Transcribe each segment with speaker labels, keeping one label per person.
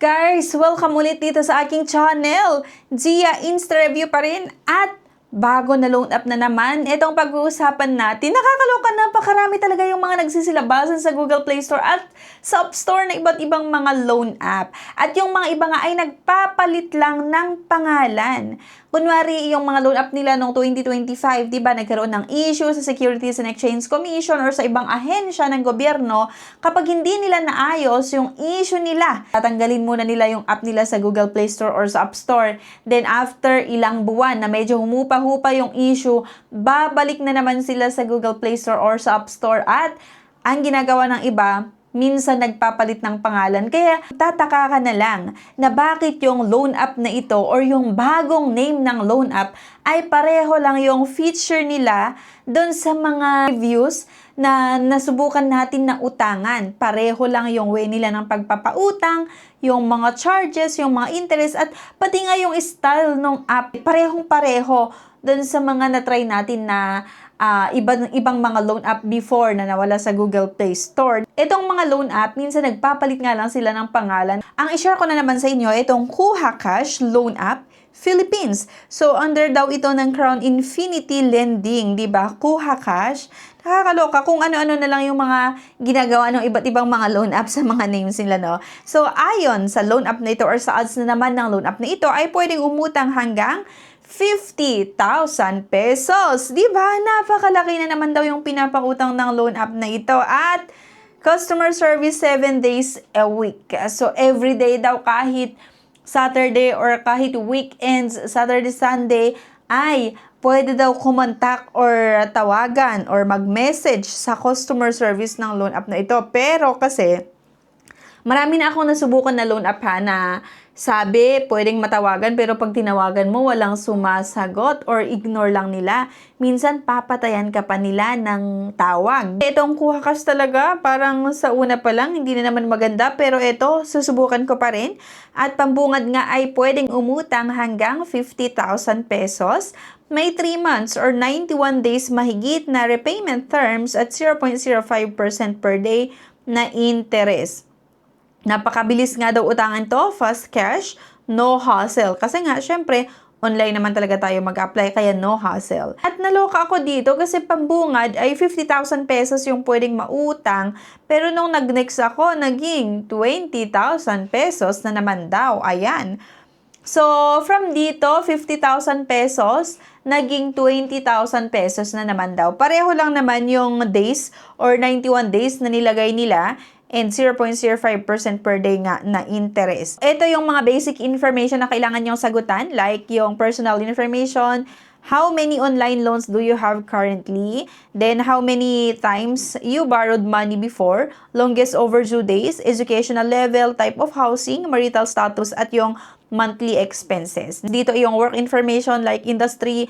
Speaker 1: Guys, welcome ulit dito sa aking channel. Gia Insta Review pa rin at bago na loan app na naman. Itong pag-uusapan natin, nakakaloka, napakarami talaga yung mga nagsisilabasan sa Google Play Store at sa App Store na iba't ibang mga loan app. At yung mga iba nga ay nagpapalit lang ng pangalan. Kunwari, yung mga loan app nila noong 2025, di ba, nagkaroon ng issue sa Securities and Exchange Commission or sa ibang ahensya ng gobyerno. Kapag hindi nila naayos yung issue nila, tatanggalin muna nila yung app nila sa Google Play Store or sa App Store. Then, after ilang buwan na medyo humupa-hupa yung issue, babalik na naman sila sa Google Play Store or sa App Store. At ang ginagawa ng iba, minsan nagpapalit ng pangalan. Kaya tataka ka na lang na bakit yung loan app na ito or yung bagong name ng loan app ay pareho lang yung feature nila doon sa mga reviews na nasubukan natin na utangan. Pareho lang yung way nila ng pagpapautang, yung mga charges, yung mga interest, at pati nga yung style ng app. Parehong-pareho doon sa mga na-try natin na ibang mga loan app before na nawala sa Google Play Store. Itong mga loan app, minsan nagpapalit nga lang sila ng pangalan. Ang i-share ko na naman sa inyo, itong Kuha Cash Loan App Philippines. So, under daw ito ng Crown Infinity Lending, di ba? Kuha Cash. Nakakaloka kung ano-ano na lang yung mga ginagawa ng iba't ibang mga loan app sa mga names nila, no? So, ayon sa loan app na ito or sa ads na naman ng loan app na ito, ay pwedeng umutang hanggang 50,000 pesos. Di ba? Napakalaki na naman daw yung pinapakutang ng loan app na ito. At customer service 7 days a week. So, every day daw, kahit Saturday or kahit weekends, Saturday, Sunday, ay pwede daw kumontak or tawagan or mag-message sa customer service ng loan app na ito. Pero kasi, marami na akong nasubukan na loan app na sabi, pwedeng matawagan, pero pag tinawagan mo, walang sumasagot or ignore lang nila. Minsan, papatayan ka pa nila ng tawag. Itong Kuha Cash talaga, parang sa una pa lang, hindi na naman maganda. Pero ito, susubukan ko pa rin. At pambungad nga ay pwedeng umutang hanggang 50,000 pesos. May 3 months or 91 days mahigit na repayment terms at 0.05% per day na interest. Napakabilis nga daw utangan to, fast cash, no hassle. Kasi nga, syempre, online naman talaga tayo mag-apply, kaya no hassle. At naloka ako dito kasi pambungad ay 50,000 pesos yung pwedeng mautang. Pero nung nag-next ako, naging 20,000 pesos na naman daw. Ayan. So, from dito, 50,000 pesos, naging 20,000 pesos na naman daw. Pareho lang naman yung days or 91 days na nilagay nila and 0.05% per day nga na interest. Ito yung mga basic information na kailangan nyong sagutan, like yung personal information, how many online loans do you have currently, then how many times you borrowed money before, longest overdue days, educational level, type of housing, marital status, at yung monthly expenses. Dito yung work information like industry,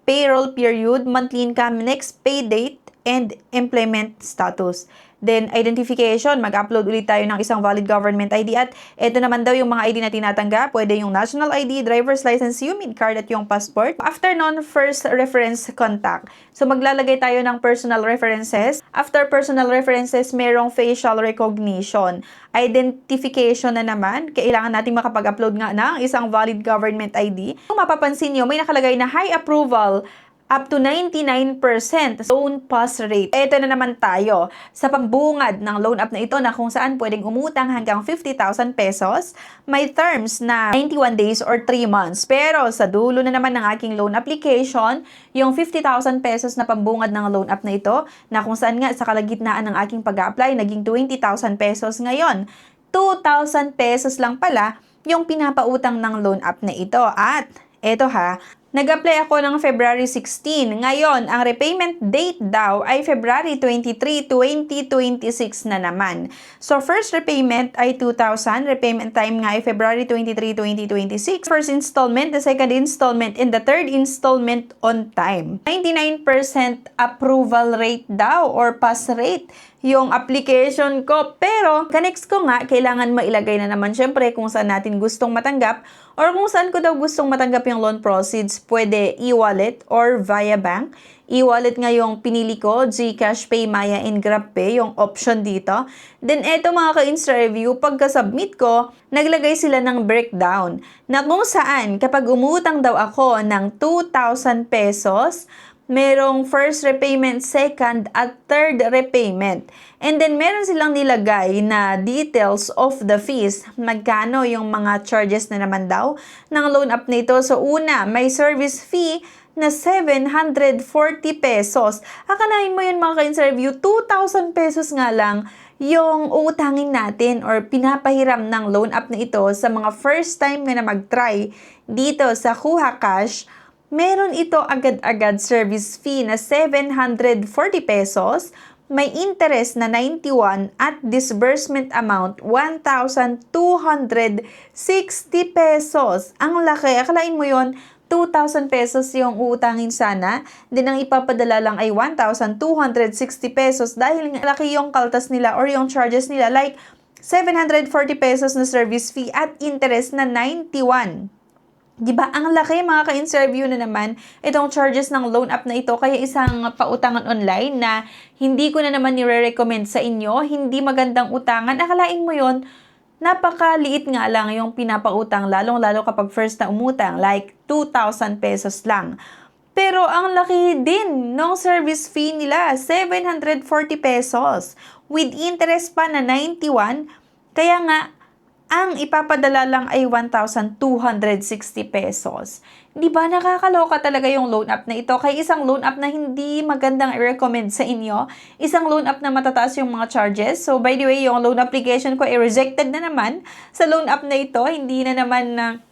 Speaker 1: payroll period, monthly income, next pay date, and employment status. Then, identification, mag-upload ulit tayo ng isang valid government ID at ito naman daw yung mga ID na tinatanggap. Pwede yung national ID, driver's license, UMID card at yung passport. After nun, first reference contact. So, maglalagay tayo ng personal references. After personal references, merong facial recognition. Identification na naman, kailangan natin makapag-upload nga ng isang valid government ID. Kung mapapansin nyo, may nakalagay na high approval up to 99% loan pass rate. Ito na naman tayo sa pambungad ng loan app na ito na kung saan pwedeng umutang hanggang 50,000 pesos. May terms na 91 days or 3 months. Pero sa dulo na naman ng aking loan application, yung 50,000 pesos na pambungad ng loan app na ito na kung saan nga sa kalagitnaan ng aking pag-apply, naging 20,000 pesos ngayon. 2,000 pesos lang pala yung pinapautang ng loan app na ito. At eto ha, nag-apply ako ng February 16. Ngayon, ang repayment date daw ay February 23, 2026 na naman. So, first repayment ay 2,000. Repayment time nga ay February 23, 2026. First installment, the second installment, and the third installment on time. 99% approval rate daw or pass rate yung application ko. Pero, next ko nga, kailangan mailagay na naman syempre kung saan natin gustong matanggap or kung saan ko daw gustong matanggap yung loan proceeds. Pwede e-wallet or via bank. E-wallet nga yung pinili ko, GCash, PayMaya, and GrabPay, yung option dito. Then, eto mga ka-Insta Review, pagka-submit ko, naglagay sila ng breakdown na kung saan kapag umutang daw ako ng 2,000 pesos, merong first repayment, second, at third repayment. And then, meron silang nilagay na details of the fees. Magkano yung mga charges na naman daw ng loan app na ito. So, una, may service fee na 740 pesos. Akalain mo yun mga ka-interview, 2,000 pesos nga lang yung uutangin natin or pinapahiram ng loan app na ito sa mga first time na mag-try dito sa Kuha Cash. Meron ito agad-agad service fee na 740 pesos, may interest na 91 at disbursement amount 1,260 pesos. Ang laki, akalain mo yon 2,000 pesos yung uutangin sana, din ang ipapadala lang ay 1,260 pesos dahil laki yung kaltas nila or yung charges nila like 740 pesos na service fee at interest na 91. Diba? Ang laki mga ka-interview na naman itong charges ng loan app na ito kaya isang pautangan online na hindi ko na naman nire-recommend sa inyo, hindi magandang utangan. Akalain mo yon napakaliit nga lang yung pinapautang, lalong-lalo kapag first na umutang, like 2,000 pesos lang. Pero ang laki din ng service fee nila, 740 pesos. With interest pa na 91, kaya nga, ang ipapadala lang ay 1,260 pesos. Di ba nakakaloka talaga yung loan app na ito? Kaya isang loan app na hindi magandang i-recommend sa inyo. Isang loan app na matataas yung mga charges. So by the way, yung loan application ko ay rejected na naman sa loan app na ito. Hindi na naman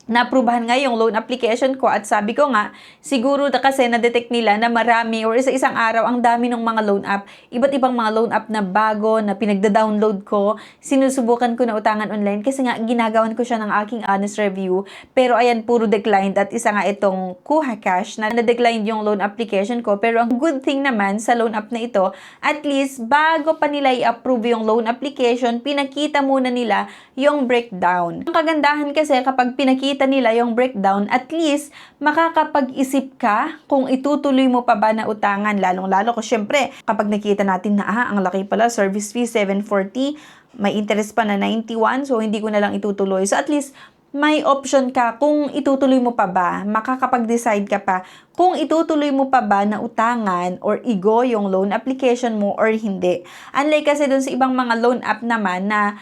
Speaker 1: na-approvehan nga yung loan application ko at sabi ko nga, siguro na kasi na-detect nila na marami or sa isang araw ang dami ng mga loan app, iba't ibang mga loan app na bago, na pinagda-download ko, sinusubukan ko na utangan online kasi nga ginagawan ko siya ng aking honest review, pero ayan, puro declined at isa nga itong Kuha Cash na na-declined yung loan application ko, pero ang good thing naman sa loan app na ito, at least bago pa nila i-approve yung loan application, pinakita muna nila yung breakdown. Ang kagandahan kasi kapag pinakita nila yung breakdown, at least makakapag-isip ka kung itutuloy mo pa ba na utangan, lalong-lalo ko syempre kapag nakita natin na ang laki pala, service fee 740, may interest pa na 91, so hindi ko na lang itutuloy. So at least may option ka kung itutuloy mo pa ba, makakapag-decide ka pa kung itutuloy mo pa ba na utangan or igo yung loan application mo or hindi. Unlike kasi dun sa ibang mga loan app naman na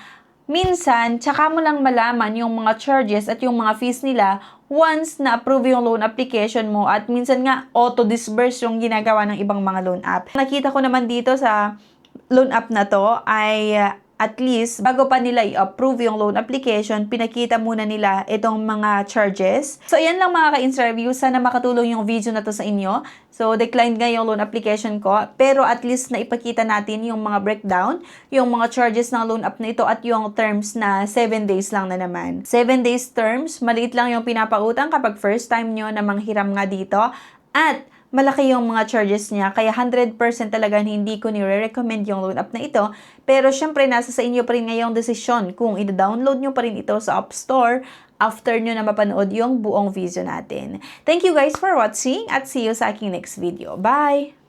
Speaker 1: minsan, tsaka mo lang malaman yung mga charges at yung mga fees nila once na-approve yung loan application mo at minsan nga auto-disburse yung ginagawa ng ibang mga loan app. Nakita ko naman dito sa loan app na to ay at least bago pa nila i-approve yung loan application, pinakita muna nila itong mga charges. So, ayan lang mga ka-interview. Sana makatulong yung video na to sa inyo. So, declined nga yung loan application ko. Pero at least na ipakita natin yung mga breakdown, yung mga charges ng loan app na ito at yung terms na 7 days lang na naman. 7 days terms, maliit lang yung pinapautang kapag first time nyo na manghiram nga dito. At malaki yung mga charges niya, kaya 100% talaga hindi ko nire-recommend yung loan app na ito. Pero syempre, nasa sa inyo pa rin ngayong desisyon kung i-download nyo pa rin ito sa App Store after nyo na mapanood yung buong video natin. Thank you guys for watching at see you sa aking next video. Bye!